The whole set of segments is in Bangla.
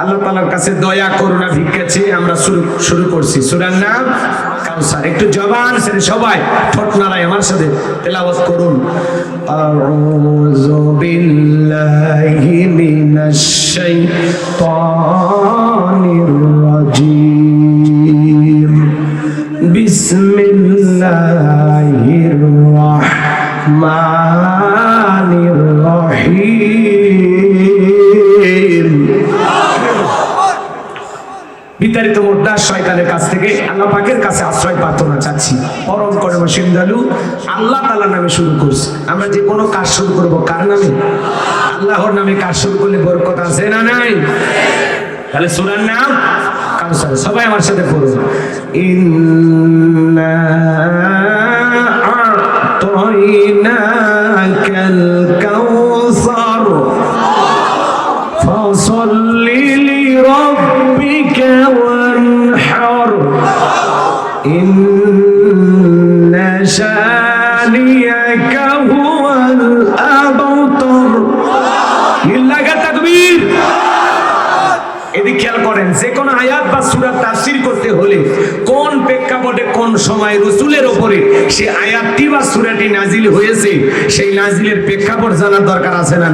আল্লাহ তাআলার কাছে দয়া করুণা ভিক্ষা চেয়ে আমরা শুরু করছি সূরার নাম কাউসার। একটু জবান ছেড়ে সবাই ঠোঁট নাড়ায় আমার সাথে তেলাওয়াত করুন। আউযু বিল্লাহি মিনাশ শাইতানির রাজিম। বিসমিল্লাহির রাহমানির রহিম। বিতাড়িত মোর্দা শয়তানের কাছ থেকে আল্লাহ পাকের কাছে আশ্রয় প্রার্থনা চাচ্ছি। পরম করুণাময় দয়ালু আল্লাহ তাআলার নামে শুরু করছি। আমরা যে কোনো কাজ শুরু করব কার নামে? আল্লাহর নামে কাজ শুরু করলে বরকত আছে না নাই? তাহলে সূরার নাম কাউসার। সবাই আমার সাথে পড়ুন। ইন্না আ'তাইনাকাল কাউসার ফাসাল্লি লিরাব্বিকা ওয়ানহার ইন্না শানিয়াকা হুয়াল আবতার। লিল্লাহি তাকবীর। এদিকে খেয়াল করেন, যে কোনো আয়াত বা সূরা তাফসীর করতে হলে কোন প্রেক্ষাপটে কোন সময় রাসূলের উপরে সেই আয়াতটি বা সূরাটি নাজিল হয়েছে সেই নাজিলের প্রেক্ষাপট জানার দরকার আছে না?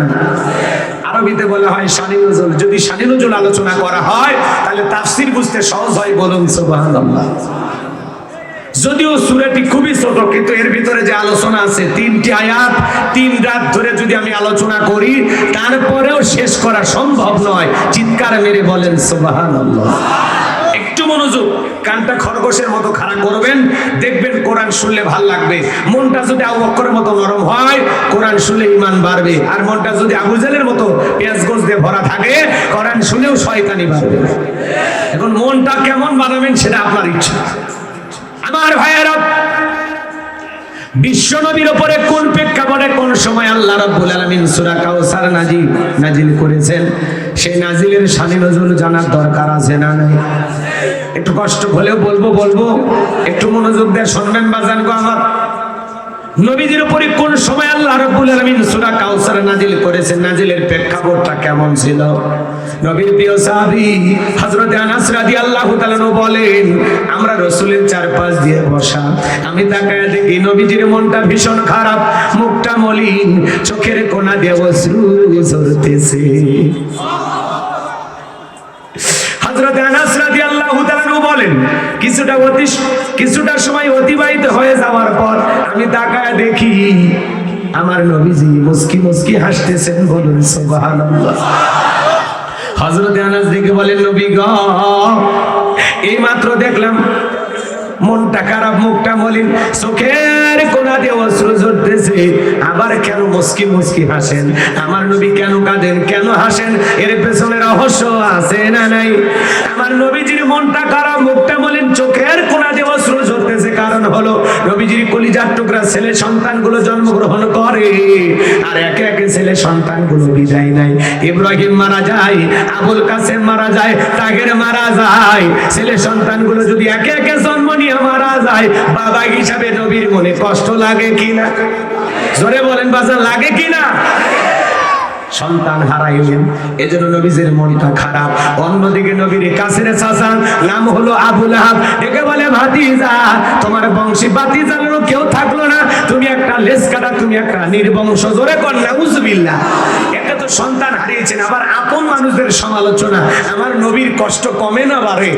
আরবিতে বলা হয় শানি নজুল। যদি শানি নজুল আলোচনা করা হয় তাহলে তাফসীর বুঝতে সহজ হয়। বলুন সুবহানাল্লাহ। যদিও সূরাটি খুবই ছোট, কিন্তু এর ভিতরে যে আলোচনা আছে 3টি আয়াত 3 রাত ধরে যদি আমি আলোচনা করি তারপরেও শেষ করা সম্ভব নয়। চিৎকার মেরে বলেন সুবহানাল্লাহ। একটু মনোযোগ, কানটা খরগোশের মতো খাড়া করবেন, দেখবেন কোরআন শুনলে ভাল লাগবে। মনটা যদি আবু বকরের মতো নরম হয় কোরআন শুনলে ঈমান বাড়বে, আর মনটা যদি আবু জাহেলের মতো পেঁয়াজ গোশ দিয়ে ভরা থাকে কোরআন শুনেও শয়তানি বাড়বে। এখন মনটা কেমন বানাবেন সেটা আপনার ইচ্ছা। আমার ভাইয়েরা, বিশ্ব নবীর উপরে কোন প্রেক্ষাপটে কোন সময় আল্লাহ রাব্বুল আলামিন সূরা কাউসার নাজিল করেছেন সেই নাজিলের শানি নজুল জানার দরকার আছে না নাই? একটু কষ্ট হলেও বলবো, একটু মনোযোগ দিয়ে শুনবেন বাজান গো আমার। নবীজির উপরে কোন সময় আল্লাহ রাব্বুল আলামিন সূরা কাউসার নাজিল করেছেন, নাজিলের প্রেক্ষাপটটা কেমন ছিল? নবীর প্রিয় সাহাবী হযরত আনাস রাদিয়াল্লাহু তাআলা বলেন, আমরা রাসূলের চারপাশ দিয়ে বসা, আমি তাকায় দেখি নবীজির মনটা ভীষণ খারাপ, মুখটা মলিন, চোখের কোণা দিয়ে অশ্রু ঝরতেছে। হযরত আনাস রাদিয়াল্লাহু তাআলা বলেন, কিছুটা সময় অতিবাহিত হয়ে যাওয়ার পর আমি তাকায় দেখি আমার নবীজি মুস্কি মুস্কি হাসতেছেন। বলুন সুবহানাল্লাহ। হযরত আনাস দেখে বলেন, নবী গো, এই মাত্র দেখলাম মনটা খারাপ, মুখটা মলিন, চোখের কোণা দিয়ে অশ্রু ঝরতেছে, আবার কেন মুস্কি মুস্কি হাসেন? আমার নবী কেন কাঁদেন, কেন হাসেন? এর পেছনে রহস্য আছে না নাই? আমার নবীজির মনটা খারাপ, মুখটা মলিন, চোখের কোণা দিয়ে অশ্রু ঝরতেছে, কারণ হলো নবীজির কলিজার টুকরা ছেলে সন্তানগুলো জন্মগ্রহণ করে, আর একে একে ছেলে সন্তানগুলো বিদায় নেয়। ইব্রাহিম মারা যায়, আবুল কাসেম মারা যায়, তাগের মারা যায়। ছেলে সন্তানগুলো যদি একে একে জন্ম নিয়ে মারা যায়, বাবা হিসাবে নবীর মনে কষ্ট লাগে কিনা? জোরে বলেন বাজার, লাগে কিনা? সন্তান হারাইলেন, এজন্য নবীজির মনটা খারাপ। অন্যদিকে নবীর কাছের চাচা নাম হলো আবু লাহাব, একে বলে, ভাতিজা, তোমার বংশী ভাতিজারও কেউ থাকলো না, তুমি একটা লেজ কাটা, তুমি একটা নির্বংশ। জোরে কর নাউজুবিল্লাহ। এটা তো সন্তান হারিয়েছেন, আবার আপন মানুষদের সমালোচনা। আমার নবীর কষ্ট কমে না বাড়ে?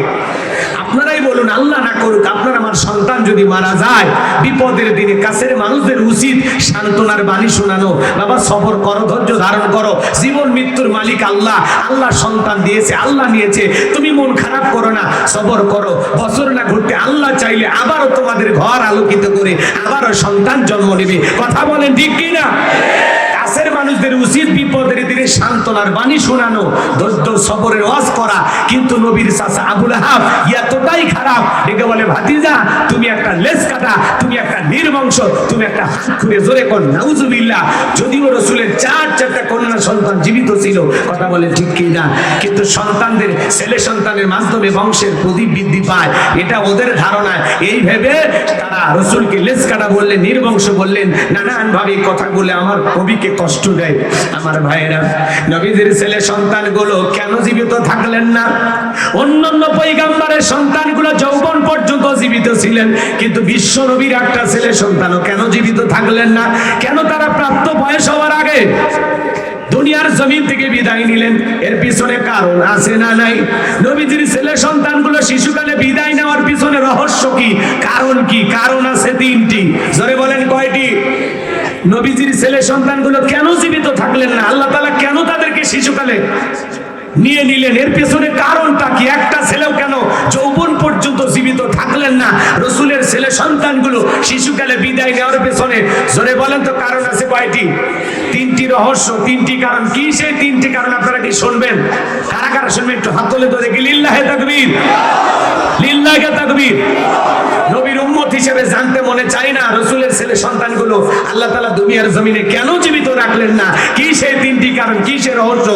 আপনারাই বলুন, আল্লাহ না করুক আপনার আমার সন্তান যদি মারা যায়, বিপদের দিনে কাছের মানুষদের উচিত সান্ত্বনার বাণী শোনানো। বাবা সবর করো, ধৈর্য ধারণ করো, জীবন মৃত্যুর মালিক আল্লাহ, আল্লাহ সন্তান দিয়েছে, আল্লাহ নিয়েছে, তুমি মন খারাপ করো না, সবর করো। বছর না ঘুরতে আল্লাহ চাইলে আবারও তোমাদের ঘর আলোকিত করে আবারও সন্তান জন্ম নেবে। কথা বলেন ঠিক কিনা? কাছের মানুষদের উচিত বিপদের দিনে সান্ত্বনার বাণী শোনানো, ধৈর্য সবরের ওয়াজ করা। কিন্তু নবীর চাচা আবু লাহাব এতটাই খারাপ, একে বলে, ভাতিজা, তুমি একটা লেজ কাটা, তুমি একটা নির্বংশ, তুমি একটা খুঁড়ে। জোরে কর নাউজুবিল্লাহ। যদিও রাসূলের চারটা কন্যা সন্তান জীবিত ছিল, কথা বলে ঠিক কিনা? কিন্তু সন্তানদের, ছেলে সন্তানের মাধ্যমে বংশের প্রদীপ বৃদ্ধি পায়, এটা ওদের ধারণা। এই ভেবে তারা রাসূলকে লেজ কাটা বললেন, নির্বংশ বললেন, নানান ভাবে কথা বলে আমার কবিকে কষ্ট দেয়। আমার ভাইয়েরা, নবীজির ছেলে সন্তানগুলো কেন জীবিত থাকলেন না? অন্যান্য পয়গম্বরের সন্তানগুলো যৌবন পর্যন্ত জীবিত ছিলেন, কিন্তু বিশ্ব নবীর একটা ছেলে সন্তানও কেন জীবিত থাকলেন না? কেন তারা প্রাপ্ত বয়স হওয়ার আগে দুনিয়ার জমিন থেকে বিদায় নিলেন? এর পিছনে কারণ আছে না নাই? নবীজির ছেলে সন্তানগুলো শিশুকালে বিদায় নেওয়ার পিছনে রহস্য কি, কারণ কি? কারণ আছে তিনটি। জোরে বলেন কয়টি? নবীজির ছেলে সন্তানগুলো কেন জীবিত থাকলেন না? আল্লাহ তাআলা কেন তাদেরকে শিশুকালে নিয়ে নিলেন? এর পেছনে কারণটা কি? একটা ছেলেও কেন যৌবন পর্যন্ত জীবিত থাকলেন না? রাসূলের ছেলে সন্তানগুলো শিশুকালে বিদায় নেওয়ার পেছনে জোরে বলেন তো কারণ আছে কয়টি? তিনটি রহস্য, তিনটি কারণ। কি সেই তিনটি কারণ আপনারা কি শুনবেন? কারা কারা শুনবেন একটু হাত তুলে তো দেখি। লিল্লাহে তাকবীর, লিল্লাহে তাকবীর। নবীর উম্মত হিসেবে জানতে মনে চাই না রাসূলের ছেলে সন্তানগুলো আল্লাহ তাআলা দুনিয়ার জমিনে কেন জীবিত রাখলেন না? কি সেই তিনটি কারণ, কি সেই রহস্য?